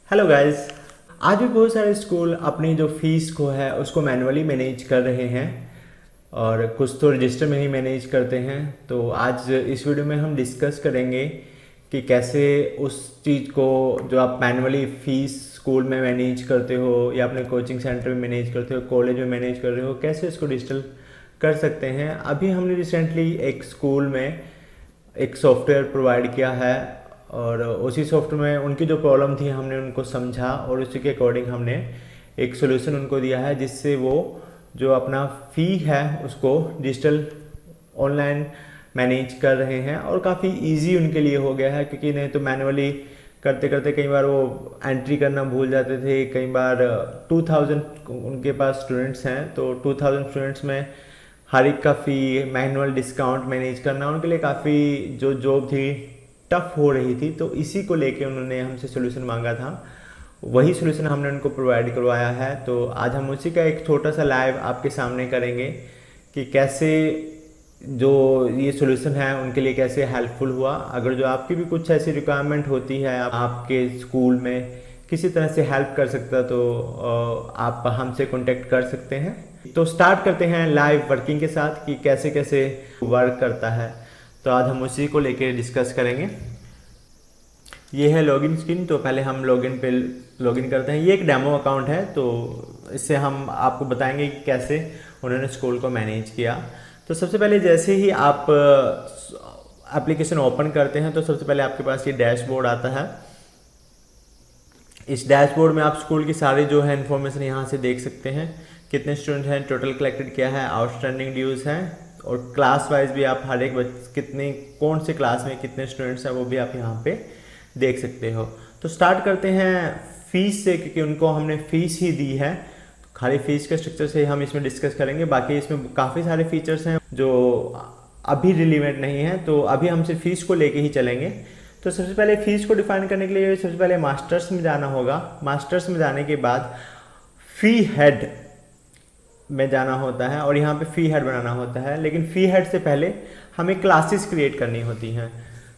Hello guys. आज भी बहुत सारे स्कूल अपनी जो फीस को है उसको मैनुअली मैनेज कर रहे हैं और कुछ तो रजिस्टर में ही मैनेज करते हैं। तो आज इस वीडियो में हम डिस्कस करेंगे कि कैसे उस चीज़ को जो आप मैनुअली फ़ीस स्कूल में मैनेज करते हो या अपने कोचिंग सेंटर में मैनेज करते हो, कॉलेज में मैनेज कर रहे हो, कैसे इसको डिजिटल कर सकते हैं। अभी हमने रिसेंटली एक स्कूल में एक सॉफ्टवेयर प्रोवाइड किया है और उसी सॉफ्टवेयर में उनकी जो प्रॉब्लम थी हमने उनको समझा और उसी के अकॉर्डिंग हमने एक सोल्यूशन उनको दिया है जिससे वो जो अपना फ़ी है उसको डिजिटल ऑनलाइन मैनेज कर रहे हैं और काफ़ी इजी उनके लिए हो गया है, क्योंकि नहीं तो मैनुअली करते करते कई बार वो एंट्री करना भूल जाते थे। कई बार 2000 उनके पास स्टूडेंट्स हैं तो 2000 स्टूडेंट्स में हर एक का फ़ी मैनुअल डिस्काउंट मैनेज करना उनके लिए काफ़ी जो जॉब थी टफ हो रही थी। तो इसी को लेके उन्होंने हमसे सोल्यूशन मांगा था, वही सोल्यूशन हमने उनको प्रोवाइड करवाया है। तो आज हम उसी का एक छोटा सा लाइव आपके सामने करेंगे कि कैसे जो ये सोल्यूशन है उनके लिए कैसे हेल्पफुल हुआ। अगर जो आपकी भी कुछ ऐसी रिक्वायरमेंट होती है आपके स्कूल में किसी तरह से हेल्प कर सकता तो आप हमसे कांटेक्ट कर सकते हैं। तो स्टार्ट करते हैं लाइव वर्किंग के साथ कि कैसे कैसे वर्क करता है। तो आज हम उसी को लेकर डिस्कस करेंगे। ये है लॉगिन स्क्रीन। तो पहले हम लॉगिन करते हैं। ये एक डेमो अकाउंट है तो इससे हम आपको बताएंगे कि कैसे उन्होंने स्कूल को मैनेज किया। तो सबसे पहले जैसे ही आप एप्लीकेशन ओपन करते हैं तो सबसे पहले आपके पास ये डैशबोर्ड आता है। इस डैशबोर्ड में आप स्कूल की सारी जो है इन्फॉर्मेशन यहाँ से देख सकते हैं, कितने स्टूडेंट हैं, टोटल कलेक्टेड क्या है, आउटस्टैंडिंग ड्यूज़ हैं और क्लास वाइज भी आप हर एक कितने कौन से क्लास में कितने स्टूडेंट्स हैं वो भी आप यहाँ पे देख सकते हो। तो स्टार्ट करते हैं फीस से, क्योंकि उनको हमने फ़ीस ही दी है। खाली फीस के स्ट्रक्चर से हम इसमें डिस्कस करेंगे, बाकी इसमें काफ़ी सारे फीचर्स हैं जो अभी रिलेवेंट नहीं है। तो अभी हम सिर्फ फीस को लेके ही चलेंगे। तो सबसे पहले फ़ीस को डिफाइन करने के लिए सबसे पहले मास्टर्स में जाना होगा। मास्टर्स में जाने के बाद फ़ी हेड में जाना होता है और यहाँ पे फ़ी हेड बनाना होता है। लेकिन फ़ी हेड से पहले हमें क्लासेस क्रिएट करनी होती हैं।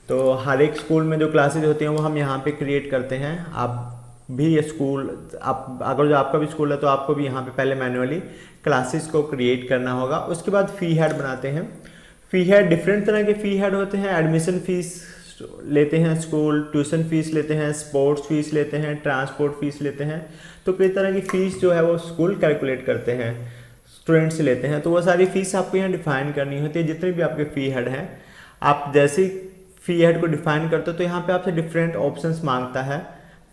तो हर एक स्कूल में जो क्लासेस होती हैं वो हम यहाँ पे क्रिएट करते हैं। आप भी ये स्कूल आप अगर जो आपका भी स्कूल है तो आपको भी यहाँ पे पहले मैनुअली क्लासेस को क्रिएट करना होगा। उसके बाद फ़ी हेड बनाते हैं। फ़ी हेड डिफरेंट तरह के फ़ी हेड होते हैं। एडमिशन फ़ीस लेते हैं स्कूल, ट्यूशन फ़ीस लेते हैं, स्पोर्ट्स फ़ीस लेते हैं, ट्रांसपोर्ट फ़ीस लेते हैं। तो कई तरह की फ़ीस जो है वो स्कूल कैलकुलेट करते हैं, स्टूडेंट से लेते हैं। तो वो सारी फीस आपको यहाँ डिफाइन करनी होती है। जितने भी आपके फ़ी हेड हैं, आप जैसे फ़ी हेड को डिफाइन करते हो तो यहाँ पे आपसे डिफरेंट ऑप्शंस मांगता है।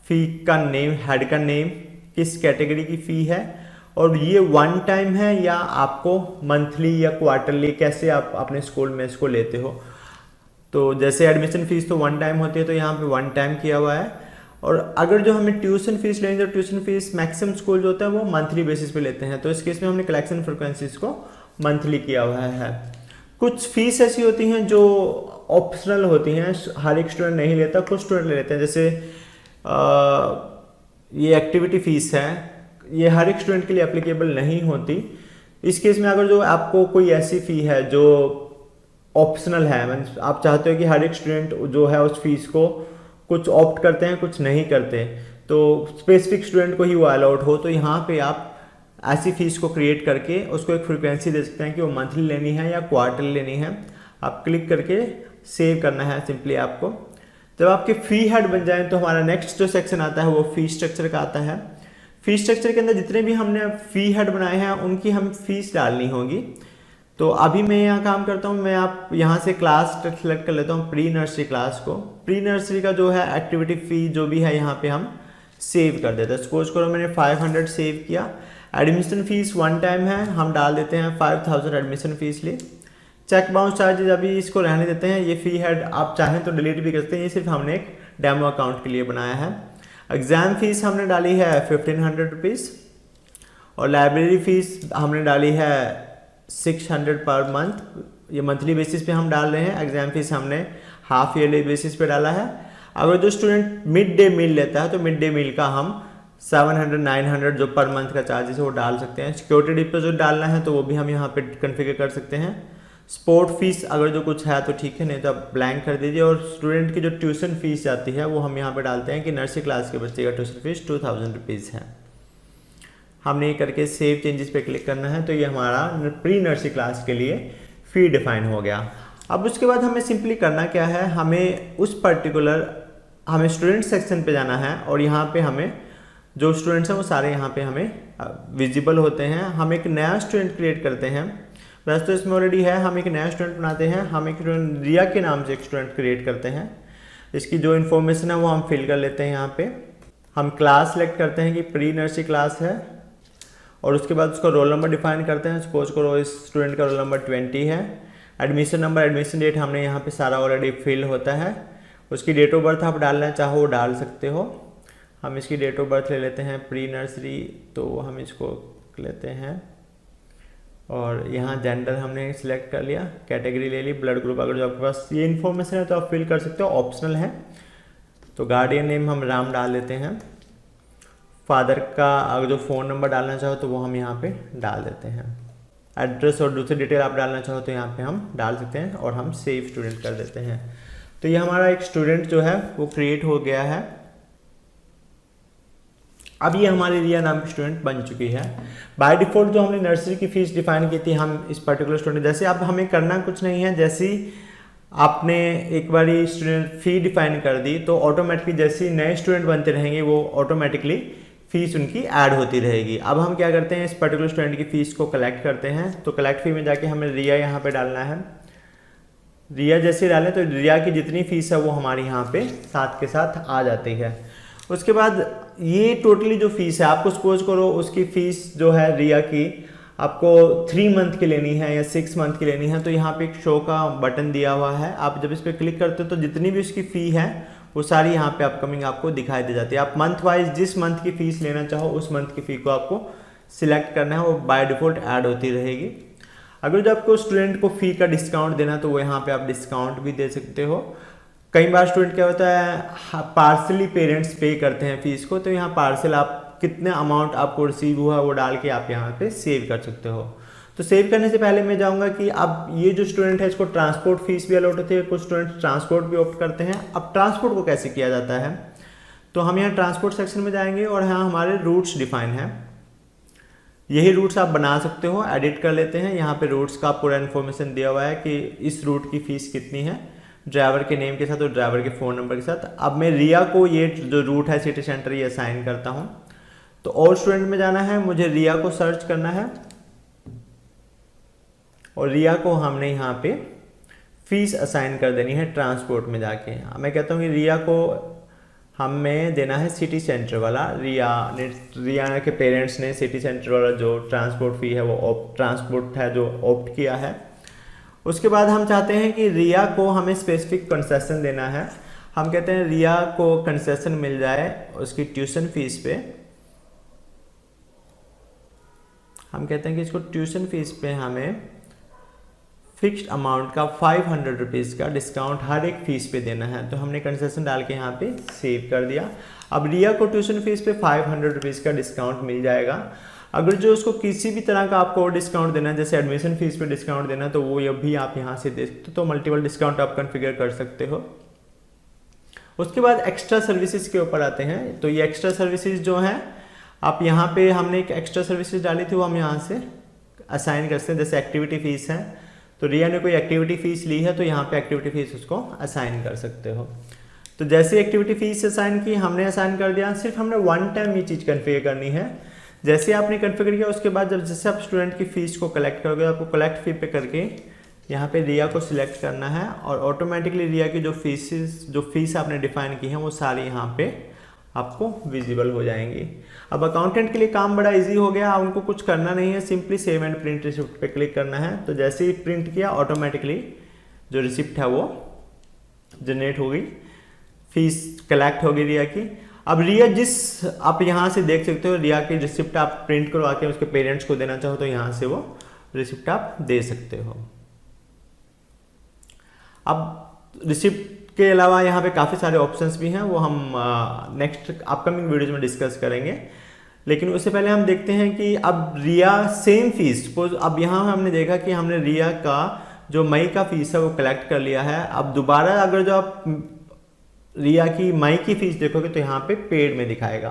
फ़ी का नेम, हेड का नेम, किस कैटेगरी की फ़ी है और ये वन टाइम है या आपको मंथली या क्वार्टरली कैसे आप अपने स्कूल में इसको लेते हो। तो जैसे एडमिशन फ़ीस तो वन टाइम होती है तो यहाँ पे वन टाइम किया हुआ है। और अगर जो हमें ट्यूशन फीस लेंगे तो ट्यूशन फीस मैक्सिमम स्कूल जो होता है वो मंथली बेसिस पे लेते हैं। तो इस केस में हमने कलेक्शन फ्रिक्वेंसीज को मंथली किया हुआ है। कुछ फीस ऐसी होती हैं जो ऑप्शनल होती हैं, हर एक स्टूडेंट नहीं लेता, कुछ स्टूडेंट ले लेते हैं। जैसे ये एक्टिविटी फ़ीस है, ये हर एक स्टूडेंट के लिए एप्लीकेबल नहीं होती। इस केस में अगर जो आपको कोई ऐसी फ़ी है जो ऑप्शनल है, मीन्स आप चाहते हो कि हर एक स्टूडेंट जो है उस फीस को कुछ ऑप्ट करते हैं कुछ नहीं करते, तो स्पेसिफिक स्टूडेंट को ही वो अलाउड हो, तो यहाँ पे आप ऐसी फीस को क्रिएट करके उसको एक फ्रिक्वेंसी दे सकते हैं कि वो मंथली लेनी है या क्वार्टरली लेनी है। आप क्लिक करके सेव करना है सिंपली आपको। जब आपके फ़ी हेड बन जाए तो हमारा नेक्स्ट जो सेक्शन आता है वो फ़ी स्ट्रक्चर का आता है। फ़ी स्ट्रक्चर के अंदर जितने भी हमने फ़ी हेड बनाए हैं उनकी हम फीस डालनी होगी। तो अभी मैं यहाँ काम करता हूँ, मैं आप यहाँ से क्लास सेलेक्ट कर लेता हूँ, प्री नर्सरी क्लास को। प्री नर्सरी का जो है एक्टिविटी फ़ी जो भी है यहाँ पे हम सेव कर देते हैं। सपोज करो मैंने 500 सेव किया। एडमिशन फ़ीस वन टाइम है, हम डाल देते हैं 5000 एडमिशन फ़ीस लिए। चेक बाउंस चार्जेज अभी इसको रहने देते हैं। ये फ़ी हेड आप चाहें तो डिलीट भी कर सकते हैं, ये सिर्फ हमने एक डेमो अकाउंट के लिए बनाया है। एग्ज़ाम फ़ीस हमने डाली है 1500 रुपीज़ और लाइब्रेरी फ़ीस हमने डाली है 600 पर मंथ। ये मंथली बेसिस पे हम डाल रहे हैं। एग्जाम फीस हमने हाफ ईयरली बेसिस पे डाला है। अगर जो स्टूडेंट मिड डे मील लेता है तो मिड डे मील का हम 700 900 जो पर मंथ का चार्जेस है वो डाल सकते हैं। सिक्योरिटी डिपॉजिट डालना है तो वो भी हम यहाँ पे कॉन्फ़िगर कर सकते हैं। स्पोर्ट फीस अगर जो कुछ है तो ठीक है, नहीं तो आप ब्लैंक कर दीजिए। और स्टूडेंट की जो ट्यूशन फीस जाती है वो हम यहाँ पे डालते हैं कि नर्सरी क्लास के बच्चे का ट्यूशन फीस 2000 रुपीज़ है। हमने ये करके सेव चेंजेस पे क्लिक करना है, तो ये हमारा प्री नर्सरी क्लास के लिए फी डिफाइन हो गया। अब उसके बाद हमें सिंपली करना क्या है, हमें उस पर्टिकुलर हमें स्टूडेंट सेक्शन पे जाना है और यहाँ पे हमें जो स्टूडेंट्स हैं वो सारे यहाँ पे हमें विजिबल होते हैं। हम एक नया स्टूडेंट क्रिएट करते हैं, वैसे तो इसमें ऑलरेडी है, हम एक नया स्टूडेंट बनाते हैं। हम एक स्टूडेंट रिया के नाम से एक स्टूडेंट क्रिएट करते हैं। इसकी जो इन्फॉर्मेशन है वो हम फिल कर लेते हैं। यहाँ पे हम क्लास सेलेक्ट करते हैं कि प्री नर्सरी क्लास है और उसके बाद उसका रोल नंबर डिफाइन करते हैं। सपोज करो इस स्टूडेंट का रोल नंबर 20 है। एडमिशन नंबर, एडमिशन डेट हमने यहाँ पे सारा ऑलरेडी फिल होता है। उसकी डेट ऑफ बर्थ आप डालना चाहो डाल सकते हो। हम इसकी डेट ऑफ बर्थ ले लेते हैं प्री नर्सरी, तो हम इसको लेते हैं और यहाँ जेंडर हमने सिलेक्ट कर लिया, कैटेगरी ले ली, ब्लड ग्रुप अगर जो आपके पास ये इन्फॉर्मेशन है तो आप फिल कर सकते हो, ऑप्शनल है। तो गार्डियन नेम हम राम डाल लेते हैं। फादर का अगर जो फ़ोन नंबर डालना चाहो तो वो हम यहाँ पे डाल देते हैं। एड्रेस और दूसरी डिटेल आप डालना चाहो तो यहाँ पे हम डाल सकते हैं और हम सेव स्टूडेंट कर देते हैं। तो ये हमारा एक स्टूडेंट जो है वो क्रिएट हो गया है। अब ये हमारी रिया नाम की स्टूडेंट बन चुकी है। बाय डिफॉल्ट जो हमने नर्सरी की फीस डिफाइन की थी, हम इस पर्टिकुलर स्टूडेंट जैसे अब हमें करना कुछ नहीं है, जैसे आपने एक बारी स्टूडेंट फी डिफाइन कर दी तो ऑटोमेटिकली जैसे नए स्टूडेंट बनते रहेंगे वो ऑटोमेटिकली फीस उनकी ऐड होती रहेगी। अब हम क्या करते हैं, इस पर्टिकुलर स्टूडेंट की फीस को कलेक्ट करते हैं। तो कलेक्ट फी में जाके हमें रिया यहाँ पे डालना है। रिया जैसे डालें तो रिया की जितनी फीस है वो हमारी यहाँ पे साथ के साथ आ जाती है। उसके बाद ये टोटली जो फीस है, आपको सपोज करो उसकी फीस जो है रिया की आपको 3 मंथ की लेनी है या 6 मंथ की लेनी है, तो यहाँ पे एक शो का बटन दिया हुआ है। आप जब इस पर क्लिक करते हो तो जितनी भी उसकी फ़ी है वो सारी यहाँ पे अपकमिंग आपको दिखाई दे जाती है। आप मंथ वाइज जिस मंथ की फीस लेना चाहो उस मंथ की फ़ी को आपको सिलेक्ट करना है, वो बाय डिफ़ॉल्ट ऐड होती रहेगी। अगर जो आपको स्टूडेंट को फ़ी का डिस्काउंट देना तो वो यहाँ पे आप डिस्काउंट भी दे सकते हो। कई बार स्टूडेंट क्या होता है पार्सली पेरेंट्स पे करते हैं फीस को, तो यहाँ पार्सल आप कितने अमाउंट आपको रिसीव हुआ वो डाल के आप यहाँ पे सेव कर सकते हो। तो सेव करने से पहले मैं जाऊँगा कि अब ये जो स्टूडेंट है इसको ट्रांसपोर्ट फीस भी अलॉट होती है, कुछ स्टूडेंट ट्रांसपोर्ट भी ऑप्ट करते हैं। अब ट्रांसपोर्ट को कैसे किया जाता है, तो हम यहाँ ट्रांसपोर्ट सेक्शन में जाएंगे और यहाँ हमारे रूट्स डिफाइन है। यही रूट्स आप बना सकते हो, एडिट कर लेते हैं। यहाँ पे रूट्स का पूरा इन्फॉर्मेशन दिया हुआ है कि इस रूट की फीस कितनी है, ड्राइवर के नेम के साथ और ड्राइवर के फ़ोन नंबर के साथ। अब मैं रिया को ये जो रूट है सिटी सेंटर ये असाइन करता हूँ। तो और स्टूडेंट में जाना है, मुझे रिया को सर्च करना है और रिया को हमने यहाँ पे फीस असाइन कर देनी है ट्रांसपोर्ट में जाके। मैं कहता हूँ कि रिया को हमें देना है सिटी सेंटर वाला। रिया के पेरेंट्स ने सिटी सेंटर वाला जो ट्रांसपोर्ट फ़ी है वो ट्रांसपोर्ट है जो ऑप्ट किया है। उसके बाद हम चाहते हैं कि रिया को हमें स्पेसिफिक कंसेशन देना है। हम कहते हैं रिया को कंसेशन मिल जाए उसकी ट्यूशन फीस पे। हम कहते हैं कि इसको ट्यूशन फीस पे हमें फिक्स्ड अमाउंट का 500 रुपीज़ का डिस्काउंट हर एक फीस पे देना है। तो हमने कंसेशन डाल के यहाँ पे सेव कर दिया। अब रिया को ट्यूशन फीस पे 500 रुपीज़ का डिस्काउंट मिल जाएगा। अगर जो उसको किसी भी तरह का आपको डिस्काउंट देना है, जैसे एडमिशन फीस पे डिस्काउंट देना है, तो वो भी आप यहाँ से दे सकते हो। तो मल्टीपल डिस्काउंट आप कॉन्फ़िगर कर सकते हो। उसके बाद एक्स्ट्रा सर्विसेज के ऊपर आते हैं। तो ये एक्स्ट्रा सर्विसेज जो हैं आप यहाँ पे हमने एक एक्स्ट्रा सर्विसेज डाली थी वो हम यहाँ से असाइन कर सकते हैं। जैसे एक्टिविटी फ़ीस है, तो रिया ने कोई एक्टिविटी फ़ीस ली है तो यहाँ पे एक्टिविटी फ़ीस उसको असाइन कर सकते हो। तो जैसे एक्टिविटी फ़ीस असाइन की हमने असाइन कर दिया। सिर्फ हमने वन टाइम ये चीज़ कॉन्फ़िगर करनी है। जैसे आपने कॉन्फ़िगर किया उसके बाद जब जैसे आप स्टूडेंट की फ़ीस को कलेक्ट करोगे आपको कलेक्ट फ़ी पे करके यहाँ पे रिया को सिलेक्ट करना है और ऑटोमेटिकली रिया की जो फीस आपने डिफाइन की है वो सारी यहाँ पे आपको विजिबल हो जाएंगी। अब अकाउंटेंट के लिए काम बड़ा इजी हो गया, उनको कुछ करना नहीं है, simply save and print receipt पे क्लिक करना है। तो जैसे ही प्रिंट किया ऑटोमेटिकली जो रिसिप्ट है वो जनरेट होगी, फीस कलेक्ट होगी रिया की। अब रिया आप यहाँ से देख सकते हो रिया की रिसिप्ट आप प्रिंट करवा के उसके पेरेंट्स को देना चाहो तो यहाँ से वो रिसिप्ट आप दे सकते हो। अब रिसिप्ट के अलावा यहाँ पे काफ़ी सारे ऑप्शंस भी हैं, वो हम नेक्स्ट अपकमिंग वीडियोज में डिस्कस करेंगे। लेकिन उससे पहले हम देखते हैं कि अब रिया सेम फीस सपोज अब यहाँ हमने देखा कि हमने रिया का जो मई का फीस है वो कलेक्ट कर लिया है। अब दोबारा अगर जो आप रिया की मई की फीस देखोगे तो यहाँ पे पेड में दिखाएगा।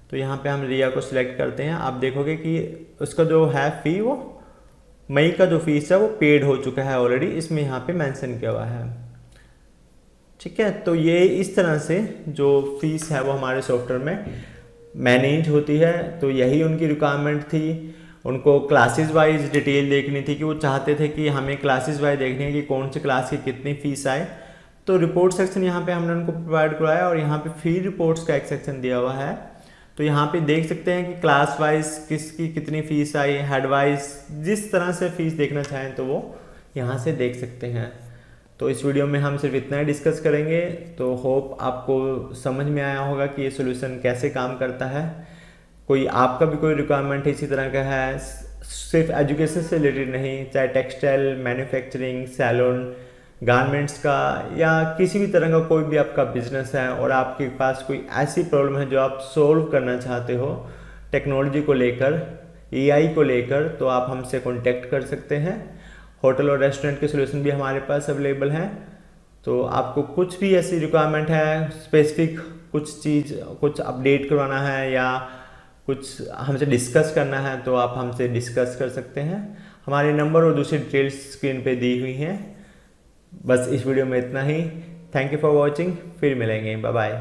तो यहाँ पे हम रिया को सिलेक्ट करते हैं, आप देखोगे कि उसका जो है फी वो मई का जो फीस है वो पेड हो चुका है ऑलरेडी, इसमें यहाँ पे मेंशन किया हुआ है। ठीक है, तो ये इस तरह से जो फीस है वो हमारे सॉफ्टवेयर में मैनेज होती है। तो यही उनकी रिक्वायरमेंट थी, उनको क्लासेस वाइज डिटेल देखनी थी कि वो चाहते थे कि हमें क्लासेस वाइज देखनी है कि कौन सी क्लास की कितनी फीस आए। तो रिपोर्ट सेक्शन यहाँ पे हमने उनको प्रोवाइड करवाया और यहाँ पे फी रिपोर्ट्स का एक सेक्शन दिया हुआ है। तो यहाँ पे देख सकते हैं कि क्लास वाइज किसकी कितनी फ़ीस आई, हेड वाइज जिस तरह से फ़ीस देखना चाहें तो वो यहाँ से देख सकते हैं। तो इस वीडियो में हम सिर्फ इतना ही डिस्कस करेंगे। तो होप आपको समझ में आया होगा कि ये सोल्यूशन कैसे काम करता है। कोई आपका भी कोई रिक्वायरमेंट इसी तरह का है, सिर्फ एजुकेशन से रिलेटेड नहीं, चाहे टेक्सटाइल, मैन्युफैक्चरिंग, सैलून, गारमेंट्स का या किसी भी तरह का कोई भी आपका बिजनेस है और आपके पास कोई ऐसी प्रॉब्लम है जो आप सोल्व करना चाहते हो टेक्नोलॉजी को लेकर, एआई को लेकर, तो आप हमसे कांटेक्ट कर सकते हैं। होटल और रेस्टोरेंट के सोल्यूशन भी हमारे पास अवेलेबल हैं। तो आपको कुछ भी ऐसी रिक्वायरमेंट है, स्पेसिफिक कुछ अपडेट करवाना है या कुछ हमसे डिस्कस करना है तो आप हमसे डिस्कस कर सकते हैं। हमारे नंबर और दूसरी डिटेल्स स्क्रीन पे दी हुई हैं। बस इस वीडियो में इतना ही। थैंक यू फॉर वॉचिंग, फिर मिलेंगे, बाय बाय।